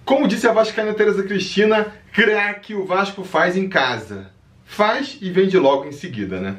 Como disse a vascaína Tereza Cristina, craque o Vasco faz em casa. Faz e vende logo em seguida, né?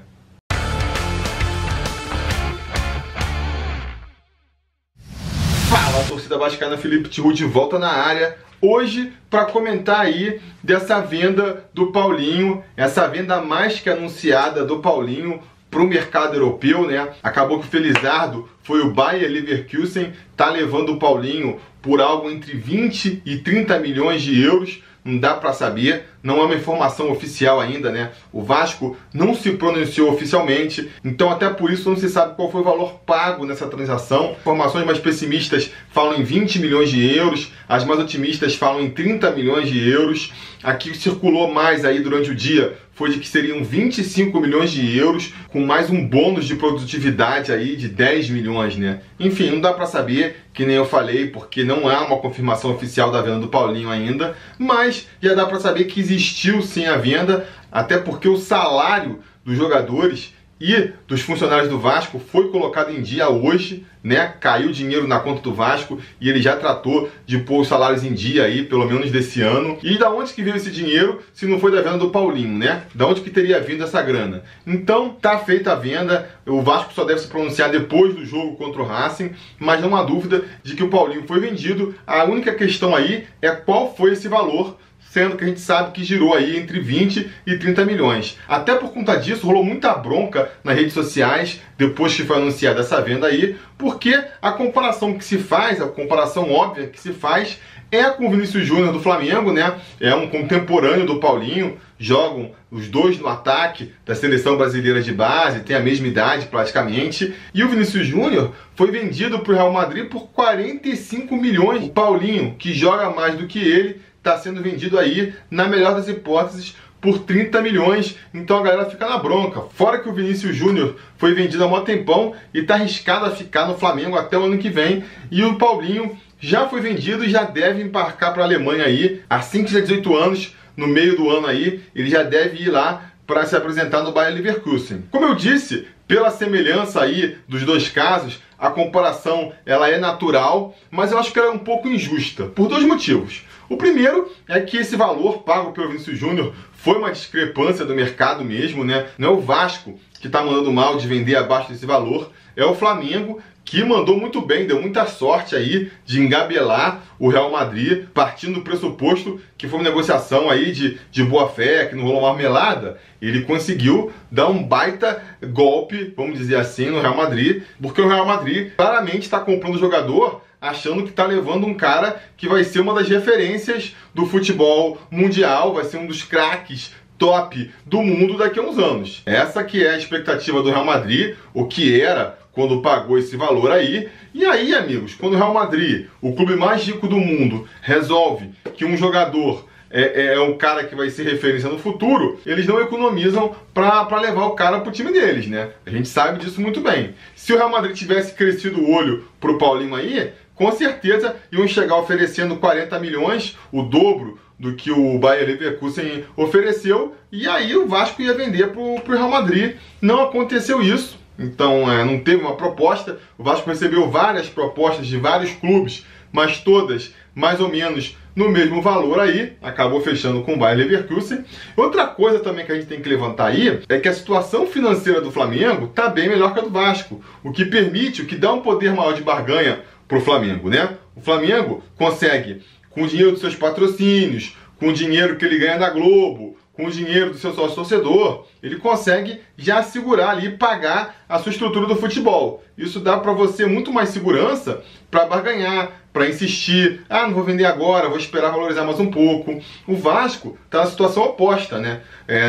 Fala, torcida vascaína, Felipe Tiru de volta na área. Hoje, para comentar aí dessa venda do Paulinho, essa venda mais que anunciada do Paulinho para o mercado europeu, né? Acabou que o Felizardo foi o Bayer Leverkusen, tá levando o Paulinho por algo entre 20 e 30 milhões de euros. Não dá para saber, não é uma informação oficial ainda, né? O Vasco não se pronunciou oficialmente, então até por isso não se sabe qual foi o valor pago nessa transação. Informações mais pessimistas falam em 20 milhões de euros, as mais otimistas falam em 30 milhões de euros. Aqui circulou mais aí durante o dia foi de que seriam 25 milhões de euros, com mais um bônus de produtividade aí de 10 milhões, né? Enfim, não dá pra saber, que nem eu falei, porque não há uma confirmação oficial da venda do Paulinho ainda, mas já dá pra saber que existiu sim a venda, até porque o salário dos jogadores e dos funcionários do Vasco foi colocado em dia hoje, né? Caiu dinheiro na conta do Vasco e ele já tratou de pôr os salários em dia aí, pelo menos desse ano. E da onde que veio esse dinheiro, se não foi da venda do Paulinho, né? Da onde que teria vindo essa grana? Então, tá feita a venda, o Vasco só deve se pronunciar depois do jogo contra o Racing, mas não há dúvida de que o Paulinho foi vendido. A única questão aí é qual foi esse valor, sendo que a gente sabe que girou aí entre 20 e 30 milhões. Até por conta disso, rolou muita bronca nas redes sociais, depois que foi anunciada essa venda aí, porque a comparação que se faz, a comparação óbvia que se faz, é com o Vinícius Júnior do Flamengo, né? É um contemporâneo do Paulinho, jogam os dois no ataque da seleção brasileira de base, tem a mesma idade praticamente, e o Vinícius Júnior foi vendido para o Real Madrid por 45 milhões. O Paulinho, que joga mais do que ele, está sendo vendido aí, na melhor das hipóteses, por 30 milhões, então a galera fica na bronca. Fora que o Vinícius Júnior foi vendido há mó tempão e está arriscado a ficar no Flamengo até o ano que vem, e o Paulinho já foi vendido e já deve embarcar para a Alemanha aí, assim que tiver 18 anos, no meio do ano aí, ele já deve ir lá para se apresentar no Bayer Leverkusen. Como eu disse, pela semelhança aí dos dois casos, a comparação ela é natural, mas eu acho que ela é um pouco injusta, por dois motivos. O primeiro é que esse valor pago pelo Vinícius Júnior foi uma discrepância do mercado mesmo, né? Não é o Vasco que está mandando mal de vender abaixo desse valor, é o Flamengo que mandou muito bem, deu muita sorte aí de engabelar o Real Madrid, partindo do pressuposto que foi uma negociação aí de boa fé, que não rolou marmelada. Ele conseguiu dar um baita golpe, vamos dizer assim, no Real Madrid, porque o Real Madrid claramente está comprando o jogador achando que está levando um cara que vai ser uma das referências do futebol mundial, vai ser um dos craques top do mundo daqui a uns anos. Essa que é a expectativa do Real Madrid, o que era quando pagou esse valor aí. E aí, amigos, quando o Real Madrid, o clube mais rico do mundo, resolve que um jogador é um cara que vai ser referência no futuro, eles não economizam para levar o cara pro time deles, né? A gente sabe disso muito bem. Se o Real Madrid tivesse crescido o olho pro Paulinho aí, com certeza iam chegar oferecendo 40 milhões, o dobro do que o Bayer Leverkusen ofereceu, e aí o Vasco ia vender pro Real Madrid. Não aconteceu isso, então não teve uma proposta. O Vasco recebeu várias propostas de vários clubes, mas todas mais ou menos no mesmo valor aí, acabou fechando com o Bayer Leverkusen. Outra coisa também que a gente tem que levantar aí é que a situação financeira do Flamengo está bem melhor que a do Vasco, o que permite, o que dá um poder maior de barganha para o Flamengo, né? O Flamengo consegue, com o dinheiro dos seus patrocínios, com o dinheiro que ele ganha da Globo, com o dinheiro do seu sócio torcedor, ele consegue já segurar ali e pagar a sua estrutura do futebol. Isso dá para você muito mais segurança para barganhar, para insistir. Ah, não vou vender agora, vou esperar valorizar mais um pouco. O Vasco está na situação oposta, né?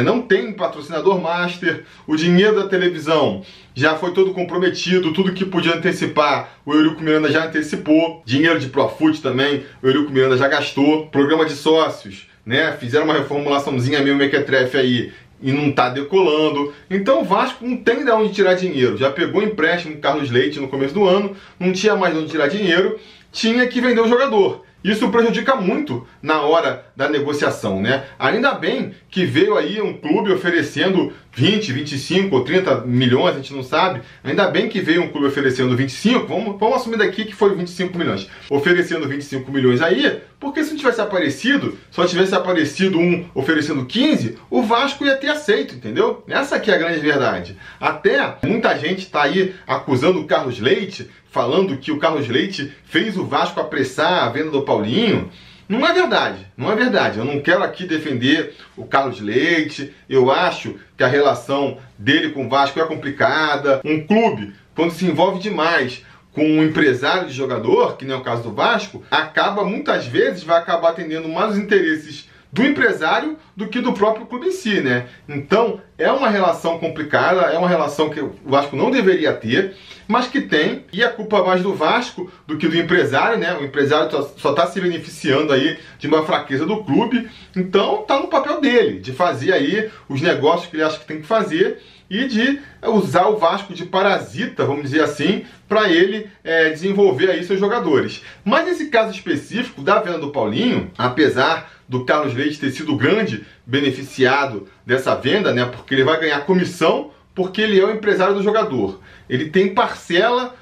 Não tem patrocinador master, o dinheiro da televisão já foi todo comprometido, tudo que podia antecipar, o Eurico Miranda já antecipou. Dinheiro de Profut também, o Eurico Miranda já gastou. Programa de sócios, né? Fizeram uma reformulaçãozinha meio mequetrefe aí e não tá decolando. Então o Vasco não tem de onde tirar dinheiro. Já pegou empréstimo com Carlos Leite no começo do ano, não tinha mais de onde tirar dinheiro, tinha que vender o jogador. Isso prejudica muito na hora da negociação, né? Ainda bem que veio aí um clube oferecendo 20, 25 ou 30 milhões, a gente não sabe. Ainda bem que veio um clube oferecendo 25, vamos assumir daqui que foi 25 milhões. Oferecendo 25 milhões aí, Porque se não tivesse aparecido, só tivesse aparecido um oferecendo 15, o Vasco ia ter aceito, entendeu? Essa aqui é a grande verdade. Até muita gente está aí acusando o Carlos Leite, falando que o Carlos Leite fez o Vasco apressar a venda do Paulinho. Não é verdade, não é verdade. Eu não quero aqui defender o Carlos Leite. Eu acho que a relação dele com o Vasco é complicada. Um clube, quando se envolve demais com um empresário de jogador, que não é o caso do Vasco, acaba muitas vezes, vai acabar atendendo mais os interesses do empresário do que do próprio clube em si, né? Então, é uma relação complicada, é uma relação que o Vasco não deveria ter, mas que tem, e a culpa mais do Vasco do que do empresário, né? O empresário só está se beneficiando aí de uma fraqueza do clube, então tá no papel dele, de fazer aí os negócios que ele acha que tem que fazer e de usar o Vasco de parasita, vamos dizer assim, para ele desenvolver aí seus jogadores. Mas nesse caso específico da venda do Paulinho, apesar do Carlos Leite ter sido o grande beneficiado dessa venda, né? Porque ele vai ganhar comissão, porque ele é o empresário do jogador. Ele tem parcela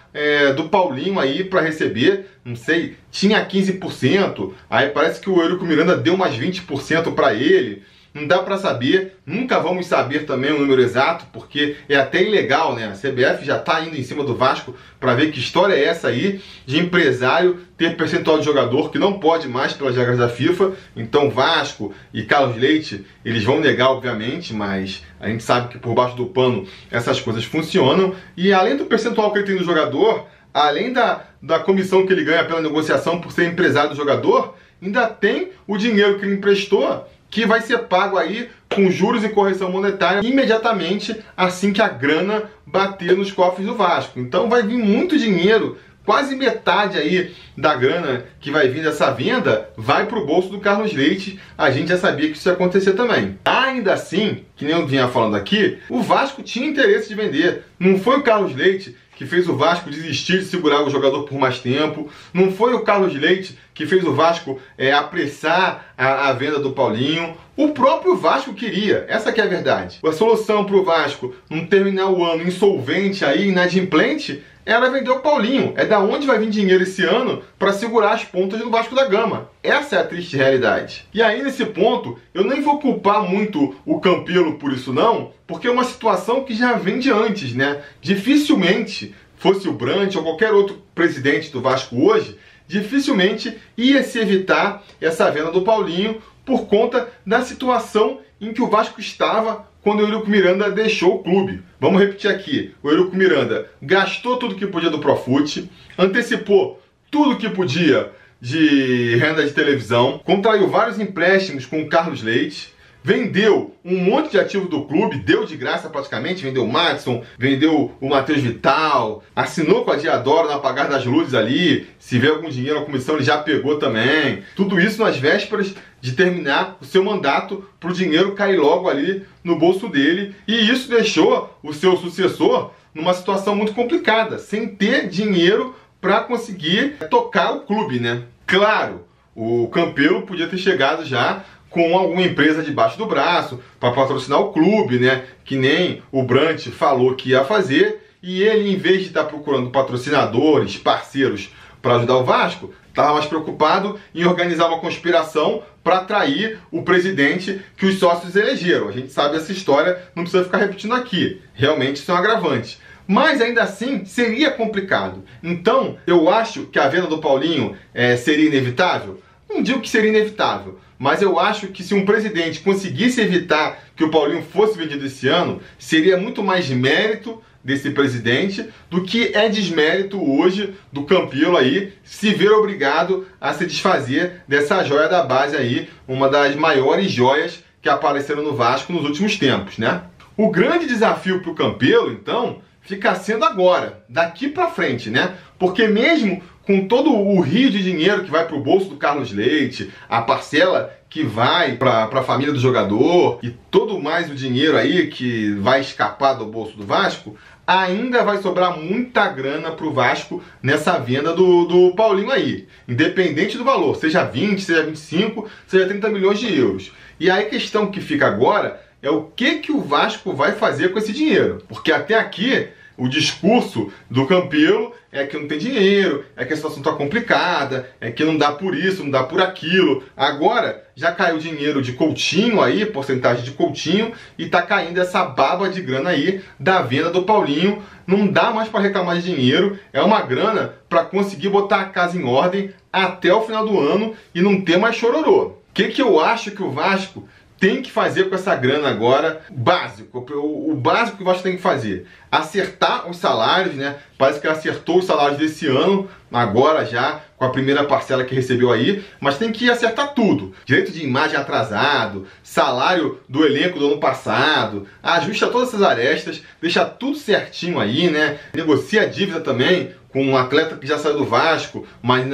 do Paulinho aí para receber, não sei, tinha 15%, aí parece que o Eurico Miranda deu mais 20% para ele. Não dá para saber, nunca vamos saber também o número exato, porque é até ilegal, né? A CBF já está indo em cima do Vasco para ver que história é essa aí de empresário ter percentual de jogador que não pode mais pelas regras da FIFA. Então Vasco e Carlos Leite, eles vão negar, obviamente, mas a gente sabe que por baixo do pano essas coisas funcionam. E além do percentual que ele tem do jogador, além da comissão que ele ganha pela negociação por ser empresário do jogador, ainda tem o dinheiro que ele emprestou, que vai ser pago aí com juros e correção monetária imediatamente assim que a grana bater nos cofres do Vasco. Então vai vir muito dinheiro, quase metade aí da grana que vai vir dessa venda vai para o bolso do Carlos Leite. A gente já sabia que isso ia acontecer também. Ainda assim, que nem eu vinha falando aqui, o Vasco tinha interesse de vender. Não foi o Carlos Leite que fez o Vasco desistir de segurar o jogador por mais tempo. Não foi o Carlos Leite que fez o Vasco apressar a venda do Paulinho. O próprio Vasco queria, essa que é a verdade. A solução para o Vasco não terminar o ano insolvente, aí, inadimplente, era vender o Paulinho. É da onde vai vir dinheiro esse ano para segurar as pontas do Vasco da Gama. Essa é a triste realidade. E aí, nesse ponto, eu nem vou culpar muito o Campelo por isso não, porque é uma situação que já vem de antes, né? Dificilmente, fosse o Brant ou qualquer outro presidente do Vasco hoje, dificilmente ia se evitar essa venda do Paulinho por conta da situação em que o Vasco estava quando o Eurico Miranda deixou o clube. Vamos repetir aqui. O Eurico Miranda gastou tudo que podia do Profut, antecipou tudo que podia de renda de televisão, contraiu vários empréstimos com o Carlos Leite, vendeu um monte de ativo do clube, deu de graça praticamente, vendeu o Madison, vendeu o Matheus Vital, assinou com a Diadora no apagar das luzes ali, se vê algum dinheiro na comissão ele já pegou também. Tudo isso nas vésperas de terminar o seu mandato para o dinheiro cair logo ali no bolso dele, e isso deixou o seu sucessor numa situação muito complicada, sem ter dinheiro para conseguir tocar o clube, né? Claro, o Campelo podia ter chegado já com alguma empresa debaixo do braço para patrocinar o clube, né? Que nem o Brant falou que ia fazer, e ele, em vez de estar procurando patrocinadores, parceiros para ajudar o Vasco, estava mais preocupado em organizar uma conspiração para atrair o presidente que os sócios elegeram. A gente sabe essa história, não precisa ficar repetindo aqui. Realmente isso é um agravante. Mas ainda assim seria complicado. Então eu acho que a venda do Paulinho seria inevitável. Não digo que seria inevitável, mas eu acho que se um presidente conseguisse evitar que o Paulinho fosse vendido esse ano, seria muito mais mérito desse presidente do que é desmérito hoje do Campelo aí se ver obrigado a se desfazer dessa joia da base aí, uma das maiores joias que apareceram no Vasco nos últimos tempos, né? O grande desafio para o Campelo, então, fica sendo agora, daqui para frente, né? Porque mesmo com todo o rio de dinheiro que vai para o bolso do Carlos Leite, a parcela que vai para a família do jogador e todo mais o dinheiro aí que vai escapar do bolso do Vasco, ainda vai sobrar muita grana para o Vasco nessa venda do Paulinho aí. Independente do valor, seja 20, seja 25, seja 30 milhões de euros. E aí a questão que fica agora é o que o Vasco vai fazer com esse dinheiro. Porque até aqui O discurso do Campelo é que não tem dinheiro, é que a situação está complicada, é que não dá por isso, não dá por aquilo. Agora já caiu dinheiro de Coutinho aí, porcentagem de Coutinho, e tá caindo essa baba de grana aí da venda do Paulinho. Não dá mais para reclamar de dinheiro, é uma grana para conseguir botar a casa em ordem até o final do ano e não ter mais chororô. O que eu acho que o Vasco tem que fazer com essa grana agora? Básico, o básico que o Vasco tem que fazer: acertar os salários, né? Parece que acertou os salários desse ano, agora já, com a primeira parcela que recebeu aí, mas tem que acertar tudo. Direito de imagem atrasado, salário do elenco do ano passado, ajusta todas essas arestas, deixa tudo certinho aí, né? Negocia a dívida também com um atleta que já saiu do Vasco, mas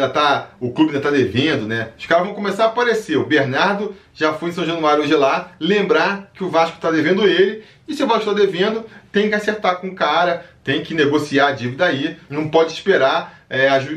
o clube ainda tá devendo, né? Os caras vão começar a aparecer. O Bernardo já foi em São Januário hoje lá, lembrar que o Vasco tá devendo ele, e se o Vasco tá devendo, tem que acertar com o cara, tem que negociar a dívida aí, não pode esperar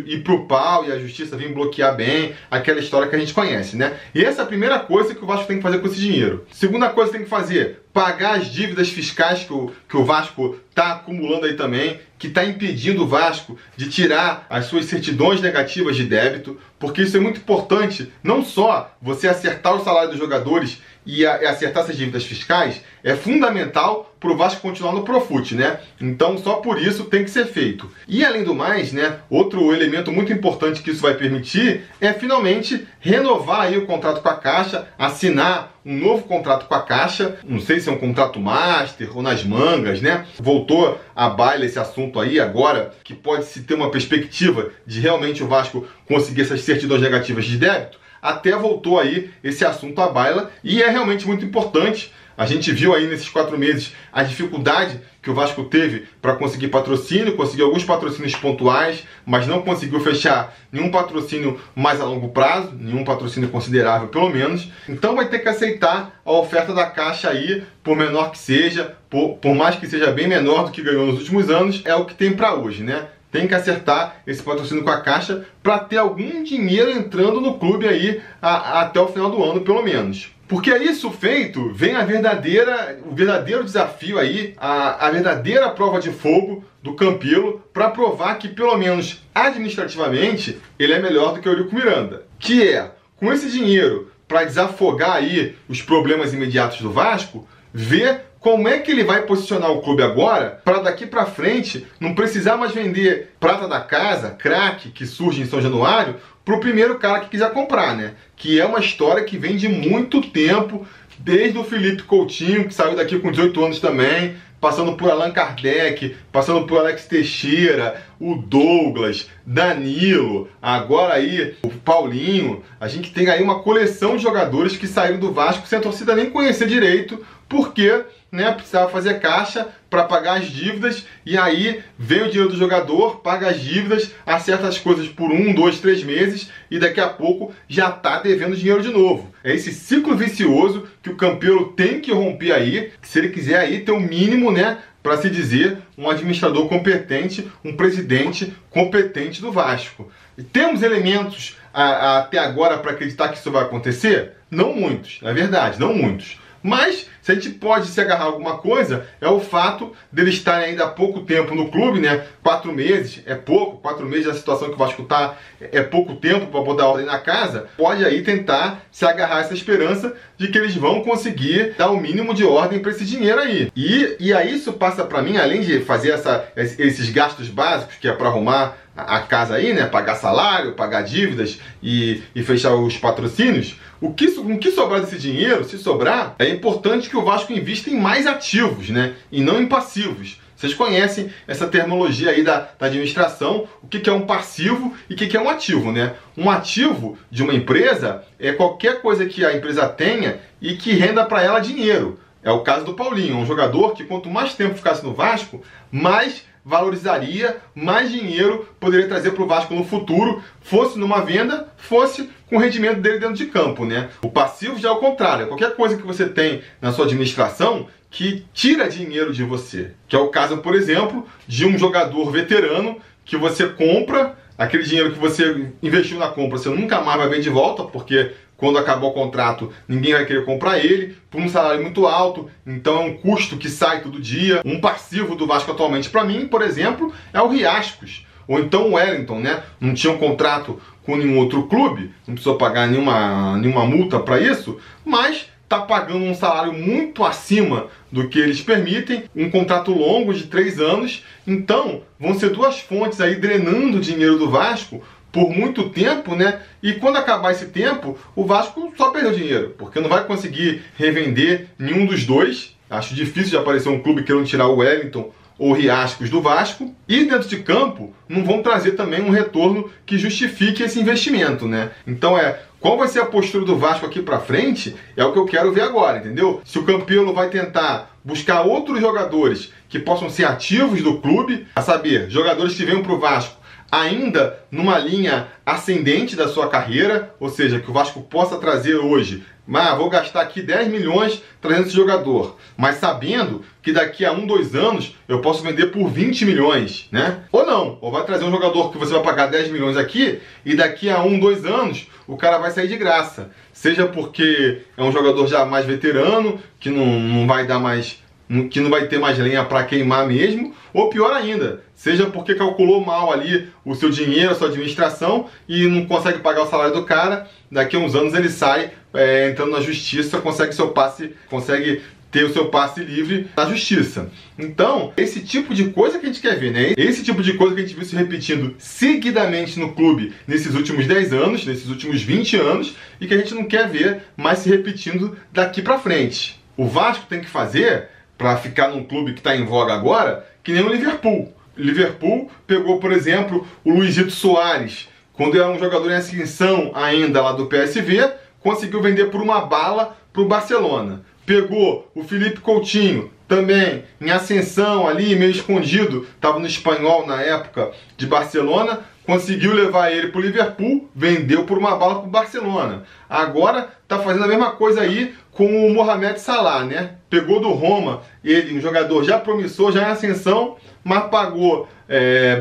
ir pro pau e a justiça vir bloquear bem, aquela história que a gente conhece, né? E essa é a primeira coisa que o Vasco tem que fazer com esse dinheiro. Segunda coisa que tem que fazer: pagar as dívidas fiscais que o Vasco está acumulando aí também, que está impedindo o Vasco de tirar as suas certidões negativas de débito, porque isso é muito importante, não só você acertar o salário dos jogadores e acertar essas dívidas fiscais, é fundamental para o Vasco continuar no Profut, né? Então só por isso tem que ser feito. E além do mais, né, outro elemento muito importante que isso vai permitir é finalmente renovar aí o contrato com a Caixa, assinar um novo contrato com a Caixa, não sei se é um contrato master ou nas mangas, né? Voltou à baila esse assunto aí agora, que pode-se ter uma perspectiva de realmente o Vasco conseguir essas certidões negativas de débito. Até voltou aí esse assunto à baila e é realmente muito importante. A gente viu aí nesses 4 meses a dificuldade que o Vasco teve para conseguir patrocínio, conseguiu alguns patrocínios pontuais, mas não conseguiu fechar nenhum patrocínio mais a longo prazo, nenhum patrocínio considerável pelo menos. Então vai ter que aceitar a oferta da Caixa aí, por menor que seja, por mais que seja bem menor do que ganhou nos últimos anos, é o que tem para hoje, né? Tem que acertar esse patrocínio com a Caixa para ter algum dinheiro entrando no clube aí até o final do ano, pelo menos. Porque isso feito, vem o verdadeiro desafio aí, a verdadeira prova de fogo do Campelo para provar que, pelo menos administrativamente, ele é melhor do que o Eurico Miranda. Que é, com esse dinheiro para desafogar aí os problemas imediatos do Vasco, ver como é que ele vai posicionar o clube agora para daqui para frente não precisar mais vender prata da casa, craque que surge em São Januário, para o primeiro cara que quiser comprar, né? Que é uma história que vem de muito tempo, desde o Felipe Coutinho, que saiu daqui com 18 anos também, passando por Allan Kardec, passando por Alex Teixeira, o Douglas, Danilo, agora aí o Paulinho. A gente tem aí uma coleção de jogadores que saíram do Vasco sem a torcida nem conhecer direito, porque, né, precisava fazer caixa para pagar as dívidas, e aí vem o dinheiro do jogador, paga as dívidas, acerta as coisas por 1, 2, 3 meses e daqui a pouco já está devendo dinheiro de novo. É esse ciclo vicioso que o Campelo tem que romper aí, se ele quiser aí ter o mínimo, né, para se dizer um administrador competente, um presidente competente do Vasco. E temos elementos até agora para acreditar que isso vai acontecer? Não muitos, é verdade, não muitos. Mas, se a gente pode se agarrar a alguma coisa, é o fato dele estar ainda há pouco tempo no clube, né? 4 meses é pouco, 4 meses da situação que o Vasco está é pouco tempo para botar ordem na casa. Pode aí tentar se agarrar a essa esperança de que eles vão conseguir dar o mínimo de ordem para esse dinheiro aí. E aí isso passa para mim, além de fazer esses gastos básicos, que é para arrumar a casa aí, né? Pagar salário, pagar dívidas e fechar os patrocínios. O que sobrar desse dinheiro, se sobrar, é importante que o Vasco invista em mais ativos, né? E não em passivos. Vocês conhecem essa terminologia aí da administração, o que é um passivo e o que é um ativo, né? Um ativo de uma empresa é qualquer coisa que a empresa tenha e que renda para ela dinheiro. É o caso do Paulinho, um jogador que quanto mais tempo ficasse no Vasco, mais valorizaria, mais dinheiro poderia trazer para o Vasco no futuro, fosse numa venda, fosse com o rendimento dele dentro de campo, né? O passivo já é o contrário, é qualquer coisa que você tem na sua administração que tira dinheiro de você. Que é o caso, por exemplo, de um jogador veterano que você compra, aquele dinheiro que você investiu na compra, você nunca mais vai ver de volta, porque quando acabar o contrato, ninguém vai querer comprar ele, por um salário muito alto, então é um custo que sai todo dia. Um passivo do Vasco atualmente, para mim, por exemplo, é o Riascos, ou então o Wellington, né? Não tinha um contrato com nenhum outro clube, não precisou pagar nenhuma multa para isso, mas está pagando um salário muito acima do que eles permitem, um contrato longo de 3 anos, então vão ser duas fontes aí drenando o dinheiro do Vasco por muito tempo, né? E quando acabar esse tempo, o Vasco só perdeu dinheiro, porque não vai conseguir revender nenhum dos dois. Acho difícil de aparecer um clube querendo tirar o Wellington ou Riascos do Vasco, e dentro de campo não vão trazer também um retorno que justifique esse investimento, né? Então qual vai ser a postura do Vasco aqui pra frente é o que eu quero ver agora, entendeu? Se o Campelo vai tentar buscar outros jogadores que possam ser ativos do clube, a saber, jogadores que venham pro Vasco ainda numa linha ascendente da sua carreira, ou seja, que o Vasco possa trazer hoje, vou gastar aqui 10 milhões trazendo esse jogador, mas sabendo que daqui a 1, 2 anos eu posso vender por 20 milhões, né? Ou não, ou vai trazer um jogador que você vai pagar 10 milhões aqui e daqui a 1, 2 anos o cara vai sair de graça, seja porque é um jogador já mais veterano, que não vai dar mais, que não vai ter mais lenha para queimar mesmo, ou pior ainda, seja porque calculou mal ali o seu dinheiro, a sua administração e não consegue pagar o salário do cara, daqui a uns anos ele sai entrando na justiça, consegue ter o seu passe livre na justiça. Então, esse tipo de coisa que a gente quer ver, né? Esse tipo de coisa que a gente viu se repetindo seguidamente no clube nesses últimos 10 anos, nesses últimos 20 anos, e que a gente não quer ver mais se repetindo daqui pra frente. O Vasco tem que fazer, para ficar num clube que está em voga agora, que nem o Liverpool. O Liverpool pegou, por exemplo, o Luizito Soares, quando era um jogador em ascensão ainda lá do PSV, conseguiu vender por uma bala para o Barcelona. Pegou o Felipe Coutinho, também em ascensão ali, meio escondido, estava no Espanhol na época de Barcelona, conseguiu levar ele para o Liverpool, vendeu por uma bala para o Barcelona. Agora está fazendo a mesma coisa aí com o Mohamed Salah, né? Pegou do Roma, ele, um jogador já promissor, já em ascensão, mas pagou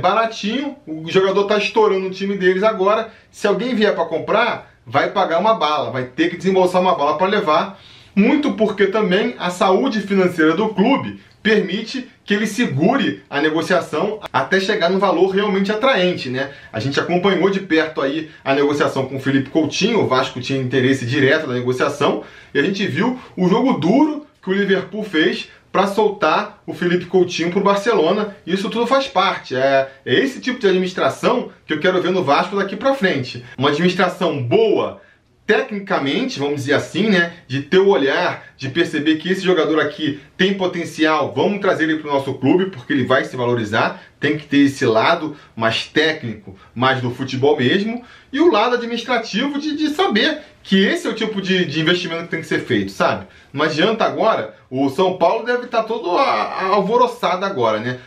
baratinho, o jogador está estourando o time deles agora. Se alguém vier para comprar, vai pagar uma bala, vai ter que desembolsar uma bala para levar, muito porque também a saúde financeira do clube permite que ele segure a negociação até chegar no valor realmente atraente, né? A gente acompanhou de perto aí a negociação com o Felipe Coutinho, o Vasco tinha interesse direto na negociação, e a gente viu o jogo duro que o Liverpool fez para soltar o Felipe Coutinho para o Barcelona. Isso tudo faz parte. É esse tipo de administração que eu quero ver no Vasco daqui para frente. Uma administração boa, tecnicamente, vamos dizer assim, né, de ter o olhar, de perceber que esse jogador aqui tem potencial, vamos trazer ele para o nosso clube, porque ele vai se valorizar, tem que ter esse lado mais técnico, mais do futebol mesmo, e o lado administrativo de saber que esse é o tipo de investimento que tem que ser feito, sabe? Não adianta agora, o São Paulo deve estar todo alvoroçado agora, né?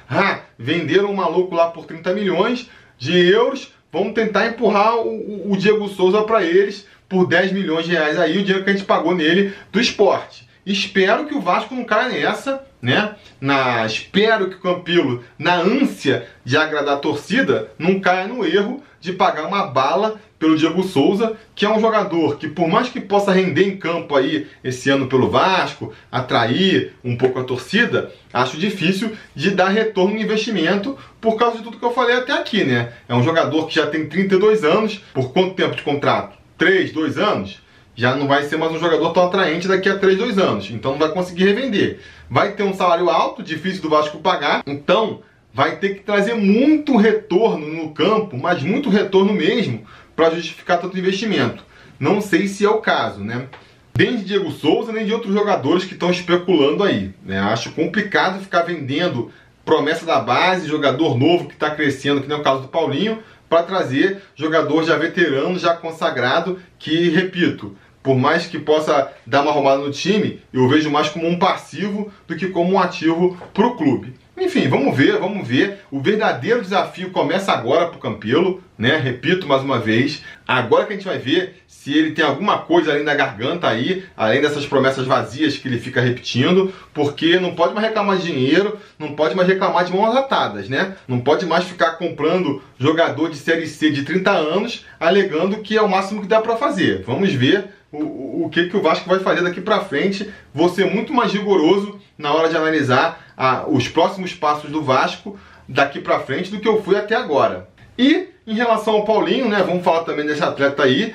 Venderam um maluco lá por 30 milhões de euros, vamos tentar empurrar o Diego Souza para eles, por 10 milhões de reais aí, o dinheiro que a gente pagou nele do Sport. Espero que o Vasco não caia nessa, né? Espero que o Campelo, na ânsia de agradar a torcida, não caia no erro de pagar uma bala pelo Diego Souza, que é um jogador que, por mais que possa render em campo aí esse ano pelo Vasco, atrair um pouco a torcida, acho difícil de dar retorno no investimento por causa de tudo que eu falei até aqui, né? É um jogador que já tem 32 anos, por quanto tempo de contrato? 3, 2 anos? Já não vai ser mais um jogador tão atraente daqui a 3, 2 anos. Então não vai conseguir revender. Vai ter um salário alto, difícil do Vasco pagar. Então vai ter que trazer muito retorno no campo, mas muito retorno mesmo, para justificar tanto investimento. Não sei se é o caso, né? Nem de Diego Souza, nem de outros jogadores que estão especulando aí, né? Acho complicado ficar vendendo promessa da base, jogador novo que está crescendo, que nem é o caso do Paulinho, para trazer jogador já veterano, já consagrado, que, repito, por mais que possa dar uma arrumada no time, eu vejo mais como um passivo do que como um ativo para o clube. Enfim, vamos ver. O verdadeiro desafio começa agora para o Campelo, né? Repito mais uma vez, agora que a gente vai ver se ele tem alguma coisa além da garganta aí, além dessas promessas vazias que ele fica repetindo, porque não pode mais reclamar de dinheiro, não pode mais reclamar de mãos atadas, né? Não pode mais ficar comprando jogador de Série C de 30 anos, alegando que é o máximo que dá para fazer. Vamos ver o que o Vasco vai fazer daqui para frente. Vou ser muito mais rigoroso na hora de analisar os próximos passos do Vasco daqui para frente do que eu fui até agora. E em relação ao Paulinho, né, vamos falar também desse atleta aí.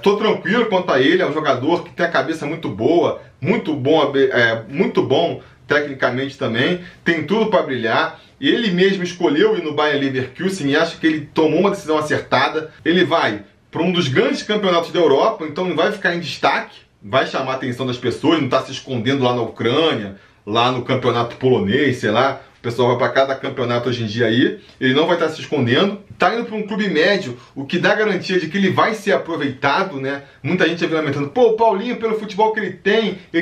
Tô tranquilo quanto a ele, é um jogador que tem a cabeça muito boa, muito bom tecnicamente também, tem tudo para brilhar. Ele mesmo escolheu ir no Bayer Leverkusen e acho que ele tomou uma decisão acertada. Ele vai para um dos grandes campeonatos da Europa, então não vai ficar em destaque, vai chamar a atenção das pessoas, não está se escondendo lá na Ucrânia, lá no campeonato polonês, sei lá. O pessoal vai para cada campeonato hoje em dia aí, ele não vai estar se escondendo. Tá indo para um clube médio, o que dá garantia de que ele vai ser aproveitado, né? Muita gente já vem lamentando, pô, o Paulinho, pelo futebol que ele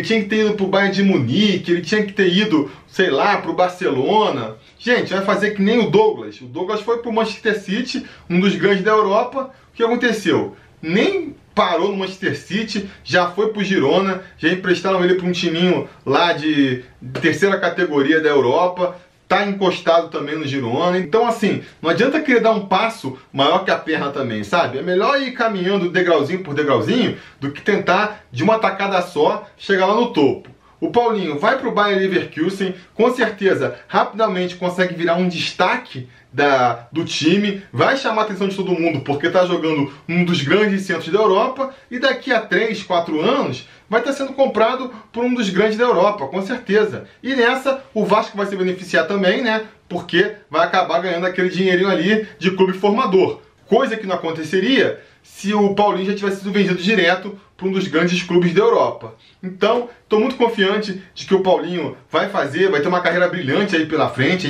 tinha que ter ido pro Bayern de Munique, ele tinha que ter ido, sei lá, pro Barcelona. Gente, vai fazer que nem o Douglas. O Douglas foi pro Manchester City, um dos grandes da Europa. O que aconteceu? Nem parou no Manchester City, já foi pro Girona, já emprestaram ele para um timinho lá de terceira categoria da Europa. Tá encostado também no Girona. Então assim, não adianta querer dar um passo maior que a perna também, sabe? É melhor ir caminhando degrauzinho por degrauzinho do que tentar de uma tacada só chegar lá no topo. O Paulinho vai para o Bayer Leverkusen, com certeza rapidamente consegue virar um destaque do time, vai chamar a atenção de todo mundo porque está jogando um dos grandes centros da Europa e daqui a 3, 4 anos vai estar sendo comprado por um dos grandes da Europa, com certeza. E nessa o Vasco vai se beneficiar também, né? Porque vai acabar ganhando aquele dinheirinho ali de clube formador. Coisa que não aconteceria se o Paulinho já tivesse sido vendido direto para um dos grandes clubes da Europa. Então, estou muito confiante de que o Paulinho vai ter uma carreira brilhante aí pela frente.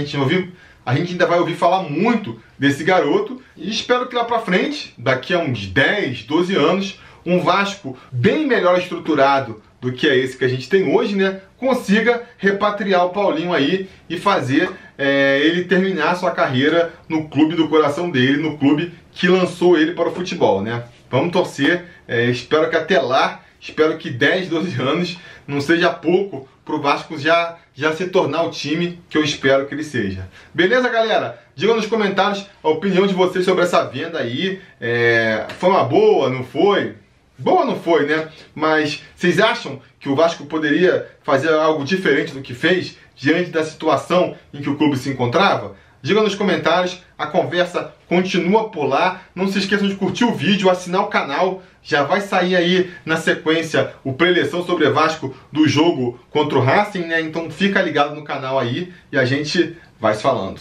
A gente ainda vai ouvir falar muito desse garoto e espero que lá para frente, daqui a uns 10, 12 anos, um Vasco bem melhor estruturado do que é esse que a gente tem hoje, né, consiga repatriar o Paulinho aí e fazer ele terminar sua carreira no clube do coração dele, no clube que lançou ele para o futebol, né? Vamos torcer, espero que até lá, espero que 10, 12 anos não seja pouco para o Vasco já se tornar o time que eu espero que ele seja. Beleza, galera? Digam nos comentários a opinião de vocês sobre essa venda aí. Foi uma boa, não foi? Boa não foi, né? Mas vocês acham que o Vasco poderia fazer algo diferente do que fez diante da situação em que o clube se encontrava? Diga nos comentários, a conversa continua por lá. Não se esqueçam de curtir o vídeo, assinar o canal. Já vai sair aí na sequência o preleção sobre Vasco do jogo contra o Racing, né? Então fica ligado no canal aí e a gente vai se falando.